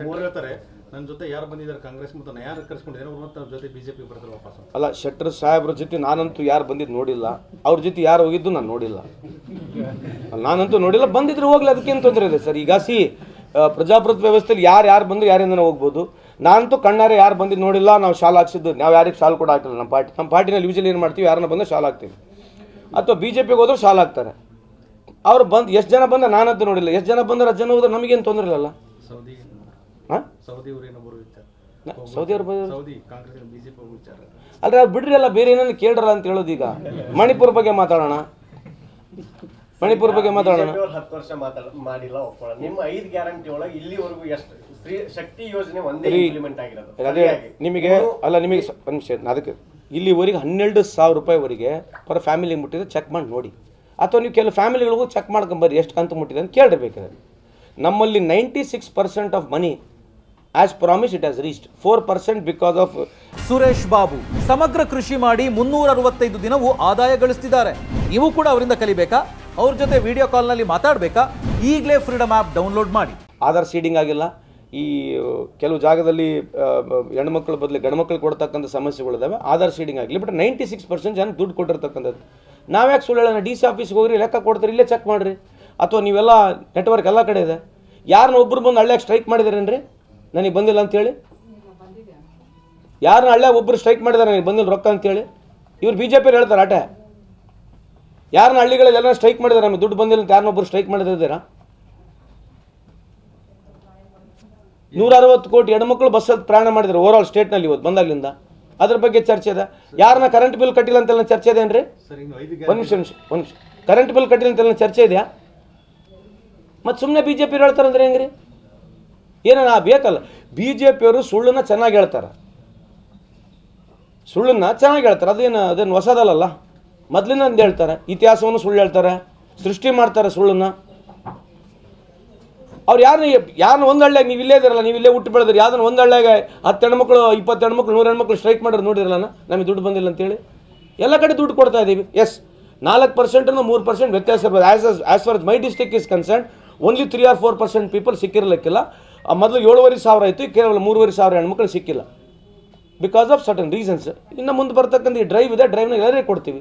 ಮೂರು ಹೇಳ್ತಾರೆ ನನ್ನ ಜೊತೆ ಯಾರು ಬಂದಿದ್ದಾರೆ ಕಾಂಗ್ರೆಸ್ ಮತ್ತು ಯಾರು ಕರ್ಸ್ಕೊಂಡಿದ್ದಾರೆ ಅವ್ರು ಮತ್ತೆ ಅವ್ರ ಜೊತೆ ಬಿಜೆಪಿ ಬರ್ತಾರೆ ವಾಪಸ್. ಅಲ್ಲ, ಶೆಟ್ಟರ್ ಸಾಹೇಬ್ರ ಜೊತೆ ನಾನಂತೂ ಯಾರು ಬಂದಿದ್ದು ನೋಡಿಲ್ಲ, ಅವ್ರ ಜೊತೆ ಯಾರು ಹೋಗಿದ್ದು ನಾನು ನೋಡಿಲ್ಲ, ನಾನಂತೂ ನೋಡಿಲ್ಲ. ಬಂದಿದ್ರು ಹೋಗ್ಲಿ, ಅದಕ್ಕೇನು ತೊಂದರೆ ಇದೆ ಸರ್. ಈಗ ಪ್ರಜಾಪ್ರಭುತ್ವ ವ್ಯವಸ್ಥೆಯಲ್ಲಿ ಯಾರು ಬಂದು ಯಾರಿಂದನೇ ಹೋಗ್ಬೋದು. ನಾನಂತೂ ಕಣ್ಣಾರೆ ಯಾರು ಬಂದಿದ್ದು ನೋಡಿಲ್ಲ. ನಾವು ಶಾಲೆ ಹಾಕ್ಸಿದ್ದು, ನಾವು ಯಾರಿಗೆ ಶಾಲೆ ಕೂಡ ಹಾಕಿಲ್ಲ. ನಮ್ಮ ಪಾರ್ಟಿನಲ್ಲಿ ಯೂಶಲಿ ಏನು ಮಾಡ್ತೀವಿ, ಯಾರನ್ನ ಬಂದು ಶಾಲೆ ಹಾಕ್ತೀವಿ, ಅಥವಾ BJPಗೆ ಹೋದ್ರು ಶಾಲೆ ಹಾಕ್ತಾರೆ. ಅವ್ರು ಬಂದು ಎಷ್ಟು ಜನ ಬಂದ ನಾನಂತೂ ನೋಡಿಲ್ಲ. ಎಷ್ಟು ಜನ ಬಂದ್ರೆ 10 ಜನ ಹೋದ್ರೆ ನಮಗೇನು ತೊಂದರೆ ಇಲ್ಲಲ್ಲ. ಅಲ್ರಿ, ಅದು ಬಿಡ್ರಿ, ಅಲ್ಲ ಬೇರೆ ಏನೇನು ಕೇಳ್ರಲ್ಲ ಅಂತ ಹೇಳೋದು. ಈಗ ಮಣಿಪುರ ಬಗ್ಗೆ ಮಾತಾಡೋಣ. ಮಣಿಪುರ ಬಗ್ಗೆ ಮಾತಾಡೋಣ. 10 ವರ್ಷ ಮಾಡಿಲ್ಲ ಒಪ್ಪೋಣ. ನಿಮ್ಮ 5 ಗ್ಯಾರಂಟಿ ಒಳಗೆ ಇಲ್ಲಿವರೆಗೂ ಎಷ್ಟು ಶಕ್ತಿ ಯೋಜನೆ ಒಂದೇ ಇಂಪ್ಲಿಮೆಂಟ್ ಆಗಿರೋದು? ಅದೇ ನಿಮಗೆ ಅಲ್ಲ, ನಿಮಗೆ ಅದಕ್ಕೆ ಇಲ್ಲಿವರೆಗೆ 12,000 ರೂಪಾಯಿವರೆಗೆ ಪರ್ ಫ್ಯಾಮಿಲಿ ಮುಟ್ಟಿದೆ, ಚೆಕ್ ಮಾಡಿ ನೋಡಿ. ಅಥವಾ ನೀವು ಕೆಲವು ಫ್ಯಾಮಿಲಿಗಳಿಗೂ ಚೆಕ್ ಮಾಡ್ಕೊಂಬರ್ರಿ ಎಷ್ಟು ಕಂತು ಮುಟ್ಟಿದೆ ಅಂತ ಕೇಳಿರ್ಬೇಕಾದ್ರೆ. ನಮ್ಮಲ್ಲಿ 96% of money as promise it has reached, 4% because of. Suresh Babu ಸಮಗ್ರ ಕೃಷಿ ಮಾಡಿ 365 ದಿನವೂ ಆದಾಯ ಗಳಿಸ್ತಿದ್ದಾರೆ. ನೀವು ಕೂಡ ಅವರಿಂದ ಕಲಿಬೇಕಾ? ಅವ್ರ ಜೊತೆ ವಿಡಿಯೋ ಕಾಲ್ನಲ್ಲಿ ಮಾತಾಡಬೇಕಾ? ಈಗಲೇ ಫ್ರೀಡಮ್ ಆ್ಯಪ್ ಡೌನ್ಲೋಡ್ ಮಾಡಿ. ಆಧಾರ್ ಸೀಡಿಂಗ್ ಆಗಿಲ್ಲ. ಈ ಕೆಲವು ಜಾಗದಲ್ಲಿ ಹೆಣ್ಮಕ್ಳ ಬದಲು ಗಂಡ್ಮಕ್ಳು ಕೊಡ್ತಕ್ಕಂಥ ಸಮಸ್ಯೆಗಳಿದ್ದಾವೆ. ಆಧಾರ್ ಸೀಡಿಂಗ್ ಆಗಲಿ. ಬಟ್ 96% ಜನ ದುಡ್ಡು ಕೊಟ್ಟಿರ್ತಕ್ಕಂಥದ್ದು. ನಾವ್ಯಾಕೆ ಸುಳ್ಳು ಹೇಳೋಣ? DC ಆಫೀಸ್ಗೆ ಹೋಗ್ರಿ, ಲೆಕ್ಕ ಕೊಡ್ತೀರಿ, ಇಲ್ಲೇ ಚೆಕ್ ಮಾಡಿರಿ. ಅಥವಾ ನೀವೆಲ್ಲ ನೆಟ್ವರ್ಕ್ ಎಲ್ಲ ಕಡೆ ಇದೆ. ಯಾರನ್ನ ಒಬ್ಬರು ಬಂದು ಹಳ್ಳಿಯಾಗ ಸ್ಟ್ರೈಕ್ ಮಾಡಿದಾರೇನ್ರಿ ನನಗೆ ಬಂದಿಲ್ಲ ಅಂತೇಳಿ? ಯಾರನ್ನ ಹಳ್ಳಿಯಾಗ ಒಬ್ಬರು ಸ್ಟ್ರೈಕ್ ಮಾಡಿದಾರೆ ನನಗೆ ಬಂದಿಲ್ಲ ರೊಕ್ಕ ಅಂತೇಳಿ? ಇವ್ರು BJP ಹೇಳ್ತಾರೆ ಆಟ. ಯಾರನ್ನ ಹಳ್ಳಿಗಳಲ್ಲಿ ಎಲ್ಲ ಸ್ಟ್ರೈಕ್ ಮಾಡಿದಾರೆ ನಮಗೆ ದುಡ್ಡು ಬಂದಿಲ್ಲ ಅಂತ ಯಾರನ್ನೊಬ್ಬರು ಸ್ಟ್ರೈಕ್ ಮಾಡಿದ್ದೀರಾ? 160 ಕೋಟಿ ಹೆಣ್ಮಕ್ಳು ಬಸ್ಸಲ್ಲಿ ಪ್ರಯಾಣ ಮಾಡಿದ್ರು ಓವರ್ ಆಲ್ ಸ್ಟೇಟ್ನಲ್ಲಿ ಇವತ್ತು ಬಂದಾಗಲಿಂದ. ಅದ್ರ ಬಗ್ಗೆ ಚರ್ಚೆ ಇದೆ. ಯಾರನ್ನ ಕರೆಂಟ್ ಬಿಲ್ ಕಟ್ಟಿಲ್ಲ ಅಂತೆಲ್ಲ ಚರ್ಚೆ ಇದೆ ಏನ್ರಿ? ಒಂದು ನಿಮಿಷ ಕರೆಂಟ್ ಬಿಲ್ ಕಟ್ಟಿಲ್ಲ ಅಂತೆಲ್ಲ ಚರ್ಚೆ ಇದೆಯಾ? ಮತ್ತು ಸುಮ್ಮನೆ BJP ಹೇಳ್ತಾರೆ ಅಂದ್ರೆ ಹೆಂಗ್ರಿ? ಏನ ಬೇಕಲ್ಲ. BJPಯವರು ಸುಳ್ಳನ್ನ ಚೆನ್ನಾಗಿ ಹೇಳ್ತಾರೆ, ಅದೇನು ಹೊಸದಲ್ಲ. ಮೊದಲಿನ ಅಂತ ಹೇಳ್ತಾರೆ, ಇತಿಹಾಸವನ್ನು ಸುಳ್ಳು ಹೇಳ್ತಾರೆ, ಸೃಷ್ಟಿ ಮಾಡ್ತಾರೆ ಸುಳ್ಳನ್ನ. ಅವ್ರು ಯಾರನ್ನ ಒಂದು ಹಳ್ಳಿಯಾಗ ನೀವು ಇಲ್ಲೇ ಇದ್ದೀರಲ್ಲ, ನೀವು ಇಲ್ಲೇ ಹುಟ್ಟು ಬೆಳೆದ್ರಿ, ಯಾವ್ದನ್ನ ಒಂದು ಹಳ್ಳಿಯಾಗ 10 ಹೆಣ್ಮಕ್ಳು 20 ಹೆಣ್ಮಕ್ಳು 100 ಹೆಣ್ಮಕ್ಳು ಸ್ಟ್ರೈಕ್ ಮಾಡೋದು ನೋಡಿರಲ್ಲ ನಮಗೆ ದುಡ್ಡು ಬಂದಿಲ್ಲ ಅಂತೇಳಿ. ಎಲ್ಲ ಕಡೆ ದುಡ್ಡು ಕೊಡ್ತಾ ಇದ್ದೀವಿ. ಎಸ್, 4% 3% ವ್ಯತ್ಯಾಸ ಇರ್ಬೋದು. As for my district is concern only 3 or 4% people ಸಿಕ್ಕಿರಲಿಕ್ಕಿಲ್ಲ. ಮೊದಲು 7,500 ಆಯಿತು, ಕೇವಲ 3,500 ಹೆಣ್ಮಕ್ಳು ಸಿಕ್ಕಿಲ್ಲ ಬಿಕಾಸ್ ಆಫ್ ಸರ್ಟನ್ ರೀಸನ್ಸ್. ಇನ್ನು ಮುಂದೆ ಬರ್ತಕ್ಕಂಥ ಈ ಡ್ರೈವ್ ಇದೆ, ಡ್ರೈವ್ನಾಗ ಎಲ್ಲರೇ ಕೊಡ್ತೀವಿ.